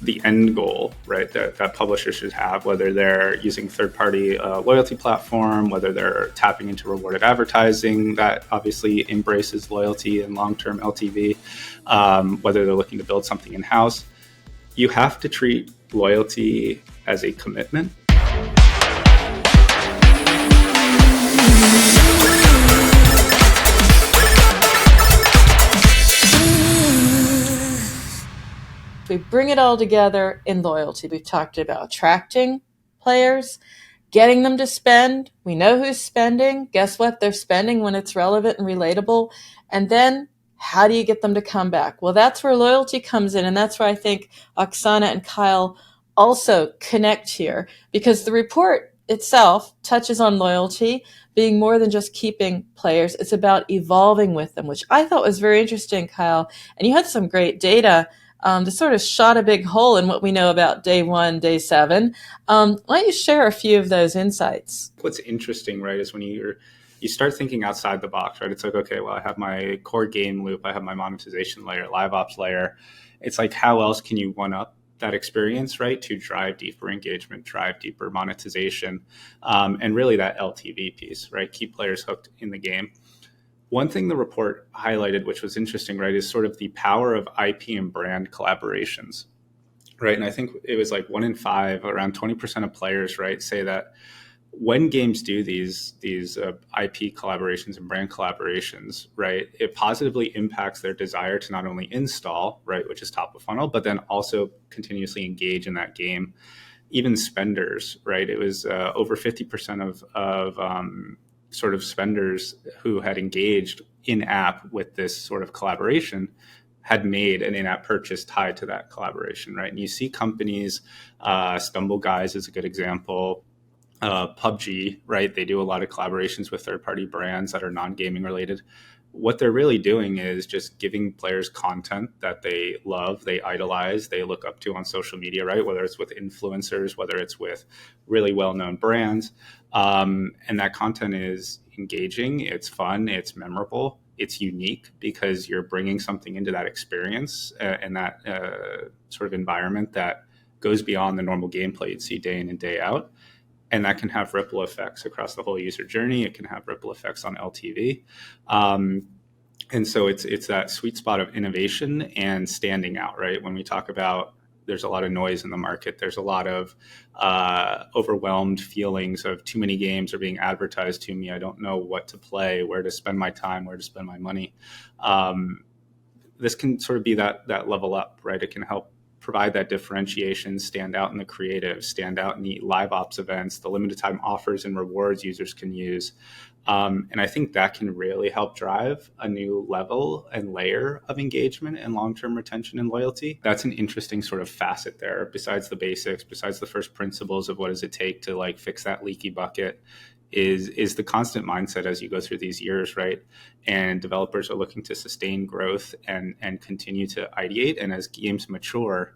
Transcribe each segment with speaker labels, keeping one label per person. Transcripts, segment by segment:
Speaker 1: the end goal, right, that publishers should have, whether they're using third-party loyalty platform, whether they're tapping into rewarded advertising that obviously embraces loyalty and long-term LTV, whether they're looking to build something in-house. You have to treat loyalty as a commitment.
Speaker 2: We bring it all together in loyalty. We've talked about attracting players, getting them to spend. We know who's spending. Guess what? They're spending when it's relevant and relatable. And then how do you get them to come back? Well, that's where loyalty comes in. And that's where I think Oxana and Kyle also connect here, because the report itself touches on loyalty being more than just keeping players. It's about evolving with them, which I thought was very interesting, Kyle. And you had some great data to sort of shot a big hole in what we know about day 1, day 7. Why don't you share a few of those insights?
Speaker 1: What's interesting, right, is when you start thinking outside the box, right? It's like, okay, well, I have my core game loop, I have my monetization layer, live ops layer. It's like, how else can you one up that experience, right, to drive deeper engagement, drive deeper monetization, and really that LTV piece, right? Keep players hooked in the game. One thing the report highlighted, which was interesting, right, is sort of the power of IP and brand collaborations, right? And I think it was like 1 in 5, around 20% of players, right, say that when games do these IP collaborations and brand collaborations, right, it positively impacts their desire to not only install, right, which is top of funnel, but then also continuously engage in that game. Even spenders, right, it was over 50% of sort of spenders who had engaged in-app with this sort of collaboration had made an in-app purchase tied to that collaboration, right? And you see companies, Stumble Guys is a good example, PUBG, right? They do a lot of collaborations with third-party brands that are non-gaming related. What they're really doing is just giving players content that they love, they idolize, they look up to on social media, right? Whether it's with influencers, whether it's with really well-known brands. And that content is engaging, it's fun, it's memorable, it's unique because you're bringing something into that experience and that sort of environment that goes beyond the normal gameplay you'd see day in and day out. And that can have ripple effects across the whole user journey. It can have ripple effects on LTV. And so it's that sweet spot of innovation and standing out, right? When we talk about there's a lot of noise in the market, there's a lot of overwhelmed feelings of too many games are being advertised to me. I don't know what to play, where to spend my time, where to spend my money. This can sort of be that level up, right? It can help provide that differentiation, stand out in the creative, stand out in the live ops events, the limited time offers and rewards users can use. And I think that can really help drive a new level and layer of engagement and long-term retention and loyalty. That's an interesting sort of facet there, besides the basics, besides the first principles of what does it take to like fix that leaky bucket, is the constant mindset as you go through these years, right? And developers are looking to sustain growth and continue to ideate. And as games mature,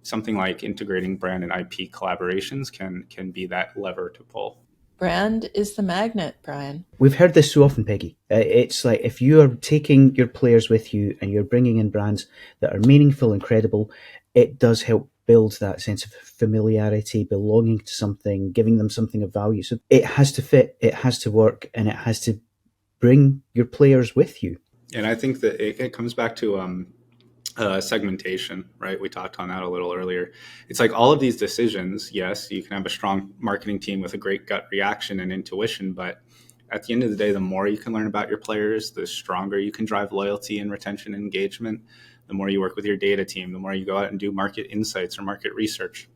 Speaker 1: something like integrating brand and IP collaborations can be that lever to pull.
Speaker 2: Brand is the magnet, Brian.
Speaker 3: We've heard this so often, Peggy. It's like if you are taking your players with you and you're bringing in brands that are meaningful and credible, it does help build that sense of familiarity, belonging to something, giving them something of value. So it has to fit, it has to work, and it has to bring your players with you.
Speaker 1: And I think that it comes back to segmentation, right? We talked on that a little earlier. It's like all of these decisions, yes, you can have a strong marketing team with a great gut reaction and intuition, but at the end of the day, the more you can learn about your players, the stronger you can drive loyalty and retention and engagement. The more you work with your data team, the more you go out and do market insights or market research.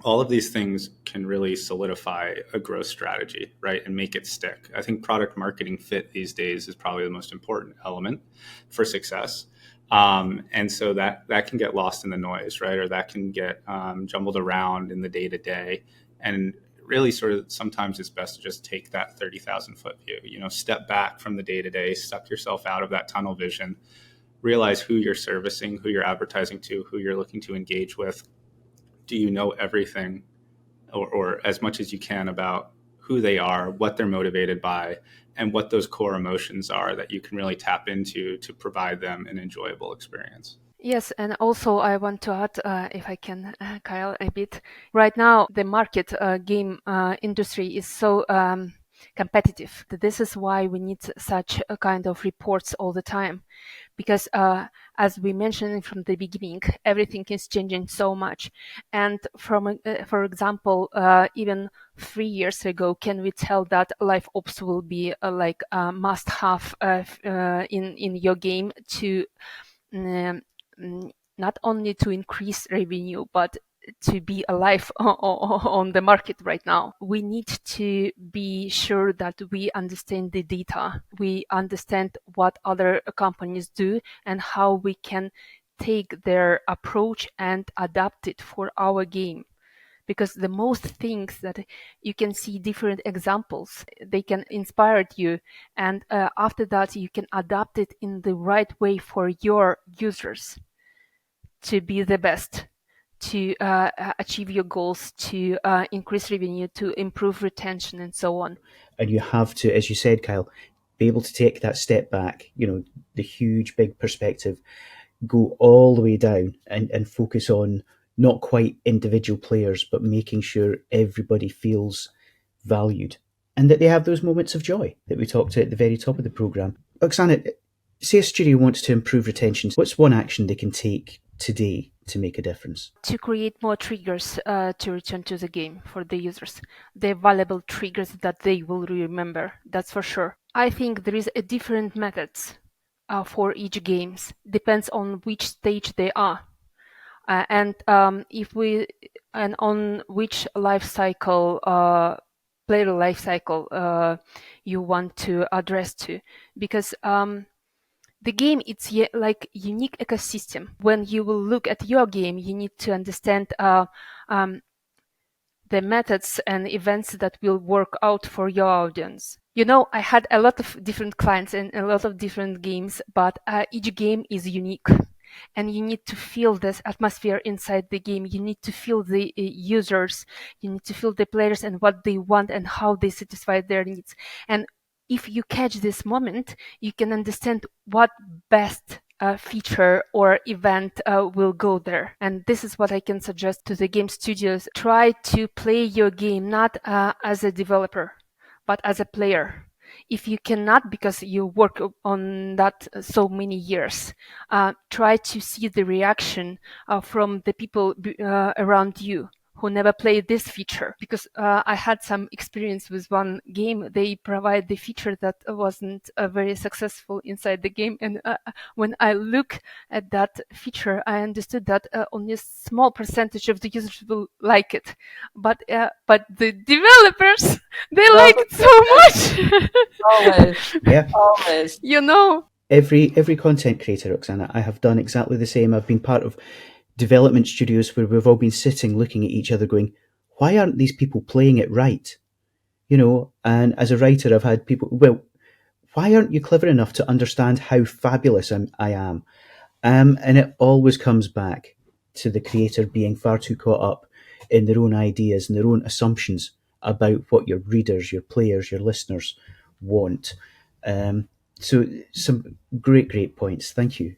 Speaker 1: All of these things can really solidify a growth strategy, right? And make it stick. I think product marketing fit these days is probably the most important element for success. And so that can get lost in the noise, right? Or that can get jumbled around in the day-to-day. And really sort of sometimes it's best to just take that 30,000 foot view, step back from the day-to-day, suck yourself out of that tunnel vision, realize who you're servicing, who you're advertising to, who you're looking to engage with. Do you know everything or as much as you can about who they are, what they're motivated by, and what those core emotions are that you can really tap into to provide them an enjoyable experience?
Speaker 4: Yes, and also I want to add, if I can, Kyle, a bit. Right now, the market game industry is so competitive. This is why we need such a kind of reports all the time, because as we mentioned from the beginning, everything is changing so much. And from, for example, even 3 years ago, can we tell that live ops will be like a must-have in your game to um, not only to increase revenue, but to be alive on the market right now? We need to be sure that we understand the data, we understand what other companies do, and how we can take their approach and adapt it for our game. Because the most things that you can see different examples, they can inspire you, and after that you can adapt it in the right way for your users to be the best, to achieve your goals, to increase revenue, to improve retention, and so on.
Speaker 3: And you have to, as you said, Kyle, be able to take that step back, the huge big perspective, go all the way down and focus on not quite individual players, but making sure everybody feels valued and that they have those moments of joy that we talked at the very top of the program. Oksana, say a studio wants to improve retention. What's one action they can take today to make a difference?
Speaker 4: To create more triggers to return to the game for the users. They're valuable triggers that they will remember, that's for sure. I think there is a different methods for each games, depends on which stage they are. And on which life cycle, player life cycle you want to address to, because the game, it's like unique ecosystem. When you will look at your game, you need to understand the methods and events that will work out for your audience. I had a lot of different clients and a lot of different games, but each game is unique. And you need to feel this atmosphere inside the game. You need to feel the users. You need to feel the players and what they want and how they satisfy their needs. And if you catch this moment, you can understand what best feature or event will go there. And this is what I can suggest to the game studios. Try to play your game not as a developer, but as a player. If you cannot, because you work on that so many years, try to see the reaction from the people around you who never played this feature. Because I had some experience with one game. They provide the feature that wasn't very successful inside the game. And when I look at that feature, I understood that only a small percentage of the users will like it. But the developers, they like it so much.
Speaker 2: Always.
Speaker 3: Yeah.
Speaker 2: Always.
Speaker 3: Every content creator, Oksana, I have done exactly the same. I've been part of development studios where we've all been sitting looking at each other going, why aren't these people playing it right? And as a writer, I've had people, well, why aren't you clever enough to understand how fabulous I am? And it always comes back to the creator being far too caught up in their own ideas and their own assumptions about what your readers, your players, your listeners want. So some great points. Thank you.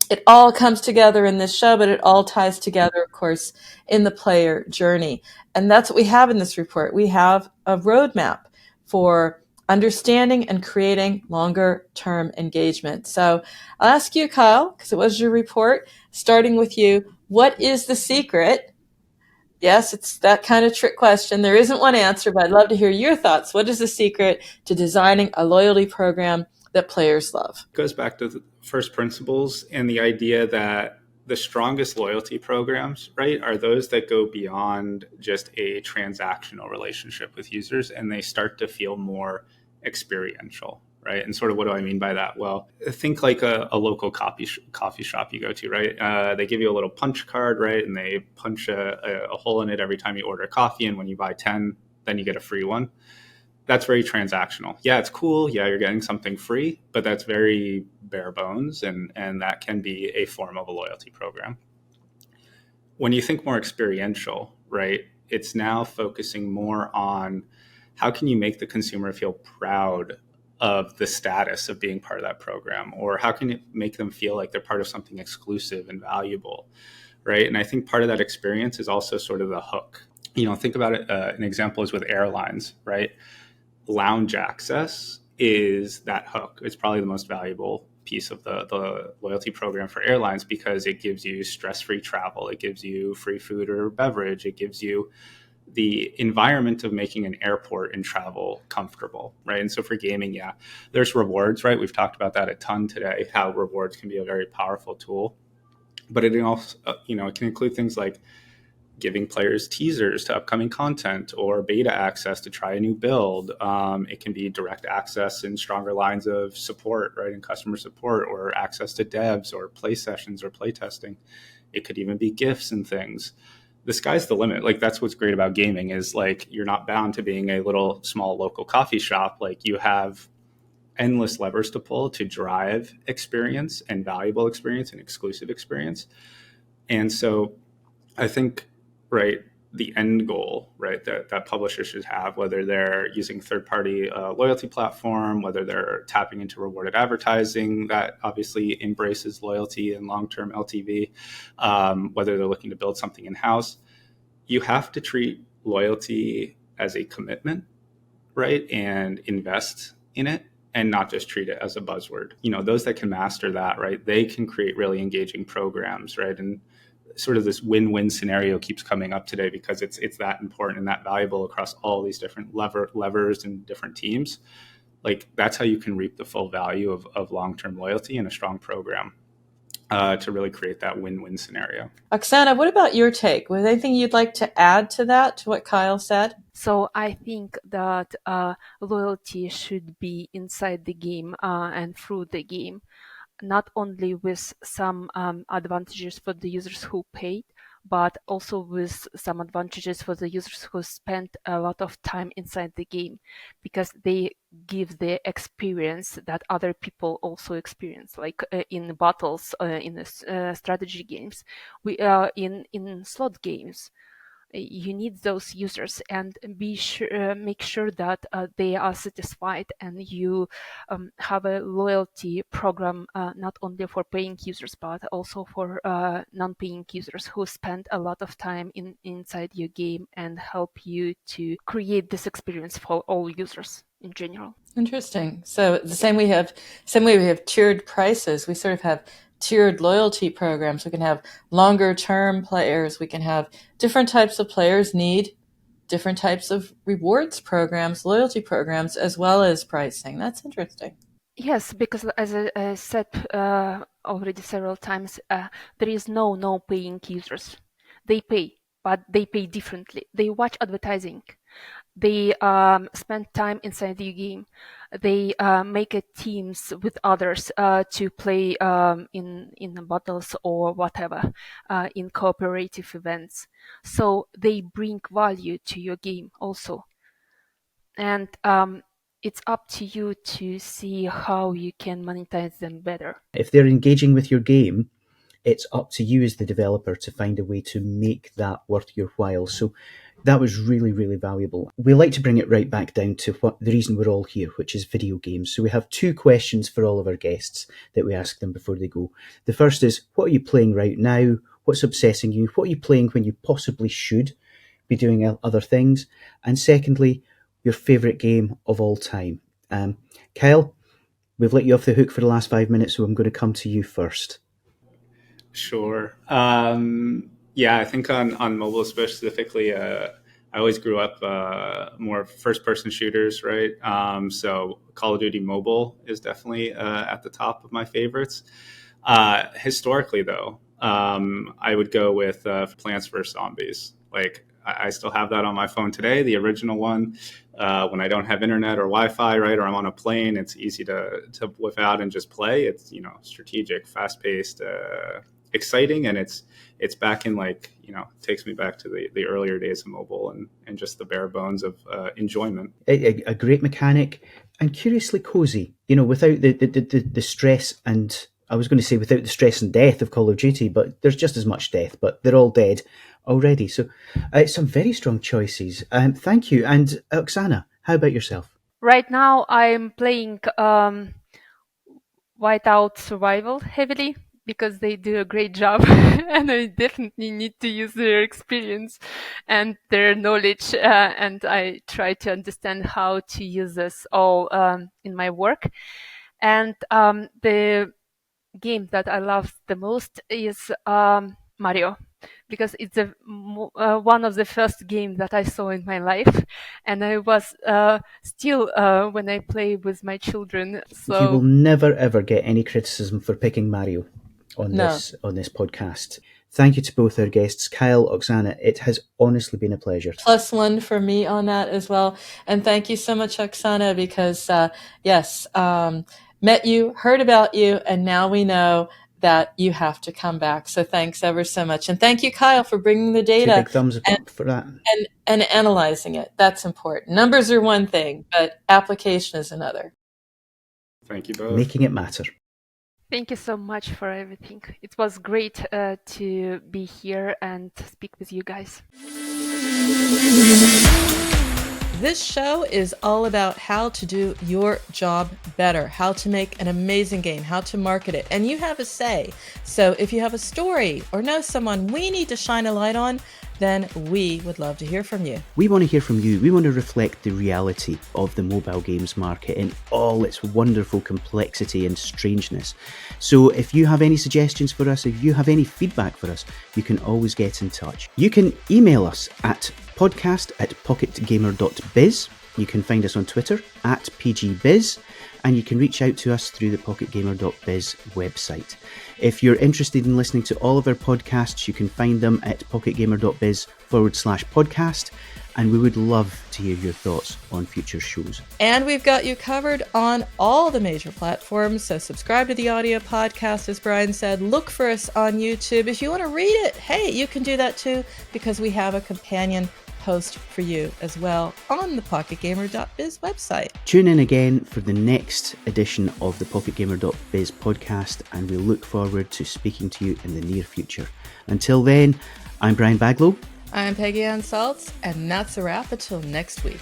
Speaker 2: It all comes together in this show, but it all ties together, of course, in the player journey. And that's what we have in this report. We have a roadmap for understanding and creating longer term engagement. So I'll ask you, Kyle, because it was your report, starting with you. What is the secret? Yes, it's that kind of trick question. There isn't one answer, but I'd love to hear your thoughts. What is the secret to designing a loyalty program that players love?
Speaker 1: It goes back to the first principles and the idea that the strongest loyalty programs, right, are those that go beyond just a transactional relationship with users and they start to feel more experiential, right? And sort of what do I mean by that? Well, think like a local coffee shop you go to, right? They give you a little punch card, right? And they punch a hole in it every time you order coffee. And when you buy 10, then you get a free one. That's very transactional. Yeah, it's cool. Yeah, you're getting something free, but that's very bare bones, and that can be a form of a loyalty program. When you think more experiential, right, it's now focusing more on how can you make the consumer feel proud of the status of being part of that program? Or how can it make them feel like they're part of something exclusive and valuable, right? And I think part of that experience is also sort of the hook. Think about it. An example is with airlines, right? Lounge access is that hook. It's probably the most valuable piece of the loyalty program for airlines because it gives you stress-free travel. It gives you free food or beverage. It gives you the environment of making an airport and travel comfortable, right? And so for gaming, yeah, there's rewards, right? We've talked about that a ton today, how rewards can be a very powerful tool. But it also, it can include things like giving players teasers to upcoming content or beta access to try a new build. It can be direct access and stronger lines of support, right, and customer support, or access to devs or play sessions or play testing. It could even be gifts and things. The sky's the limit. Like, that's what's great about gaming is like you're not bound to being a little small local coffee shop. Like, you have endless levers to pull to drive experience and valuable experience and exclusive experience. And so I think, right, the end goal, right, that publishers should have, whether they're using third-party loyalty platform, whether they're tapping into rewarded advertising that obviously embraces loyalty and long-term LTV, whether they're looking to build something in-house, you have to treat loyalty as a commitment, right, and invest in it, and not just treat it as a buzzword. Those that can master that, right, they can create really engaging programs, right, and sort of this win-win scenario keeps coming up today because it's that important and that valuable across all these different levers and different teams. Like, that's how you can reap the full value of long-term loyalty in a strong program to really create that win-win scenario.
Speaker 2: Oxana, what about your take? Was there anything you'd like to add to that, to what Kyle said?
Speaker 4: So I think that loyalty should be inside the game and through the game, not only with some advantages for the users who paid, but also with some advantages for the users who spent a lot of time inside the game, because they give the experience that other people also experience, like in battles, in the strategy games, in slot games. You need those users and make sure that they are satisfied, and you have a loyalty program not only for paying users but also for non-paying users who spend a lot of time inside your game and help you to create this experience for all users in general.
Speaker 2: Interesting. So the same way we have tiered prices, we sort of have tiered loyalty programs. We can have longer term players. We can have different types of players need different types of rewards programs, loyalty programs, as well as pricing. That's interesting.
Speaker 4: Yes, because as I said already several times, there is no paying users. They pay, but they pay differently. They watch advertising. They spend time inside the game. They make teams with others to play in battles or whatever, in cooperative events. So they bring value to your game also. And it's up to you to see how you can monetize them better.
Speaker 3: If they're engaging with your game, it's up to you as the developer to find a way to make that worth your while. So that was really, really valuable. We like to bring it right back down to what the reason we're all here, which is video games. So we have 2 questions for all of our guests that we ask them before they go. The first is, what are you playing right now? What's obsessing you? What are you playing when you possibly should be doing other things? And secondly, your favourite game of all time. Kyle, we've let you off the hook for the last 5 minutes, so I'm going to come to you first.
Speaker 1: Sure. Yeah, I think on mobile specifically, I always grew up more first-person shooters, right? So Call of Duty Mobile is definitely at the top of my favorites. Historically, though, I would go with Plants vs. Zombies. Like, I still have that on my phone today, the original one. When I don't have internet or Wi-Fi, right, or I'm on a plane, it's easy to whip out and just play. It's, strategic, fast-paced, exciting, and it's back in, like, takes me back to the earlier days of mobile and just the bare bones of enjoyment.
Speaker 3: A great mechanic and curiously cozy, without the stress, and I was going to say without the stress and death of Call of Duty, but there's just as much death, but they're all dead already. So some very strong choices. Thank you. And Oksana, how about yourself?
Speaker 4: Right now, I'm playing Whiteout Survival heavily because they do a great job, and I definitely need to use their experience and their knowledge, and I try to understand how to use this all in my work. And the game that I love the most is Mario, because it's one of the first games that I saw in my life, and I was still when I play with my children. So
Speaker 3: you will never ever get any criticism for picking Mario on
Speaker 2: No.
Speaker 3: this podcast. Thank you to both our guests, Kyle, Oksana. It has honestly been a pleasure.
Speaker 2: +1 for me on that as well. And thank you so much, Oksana, because yes, met you, heard about you, and now we know that you have to come back. So thanks ever so much. And thank you, Kyle, for bringing the
Speaker 3: Two
Speaker 2: data
Speaker 3: big thumbs up for that.
Speaker 2: and analyzing it. That's important. Numbers are one thing, but application is another.
Speaker 1: Thank you both.
Speaker 3: Making it matter.
Speaker 4: thank you so much for everything. It was great to be here and speak with you guys.
Speaker 2: This show is all about how to do your job better, how to make an amazing game, how to market it, and you have a say. So if you have a story or know someone we need to shine a light on, then we would love to hear from you.
Speaker 3: We want to hear from you. We want to reflect the reality of the mobile games market in all its wonderful complexity and strangeness. So if you have any suggestions for us, if you have any feedback for us, you can always get in touch. You can email us at podcast@pocketgamer.biz. You can find us on Twitter @PGBiz, and you can reach out to us through the pocketgamer.biz website. If you're interested in listening to all of our podcasts, you can find them at pocketgamer.biz/podcast, and we would love to hear your thoughts on future shows.
Speaker 2: And we've got you covered on all the major platforms, so subscribe to the audio podcast, as Brian said. Look for us on YouTube. If you want to read it, hey, you can do that too, because we have a companion post for you as well on the pocketgamer.biz website.
Speaker 3: Tune in again for the next edition of the pocketgamer.biz podcast, and we look forward to speaking to you in the near future. Until then, I'm Brian Baglow.
Speaker 2: I'm Peggy Ann Saltz, and that's a wrap until next week.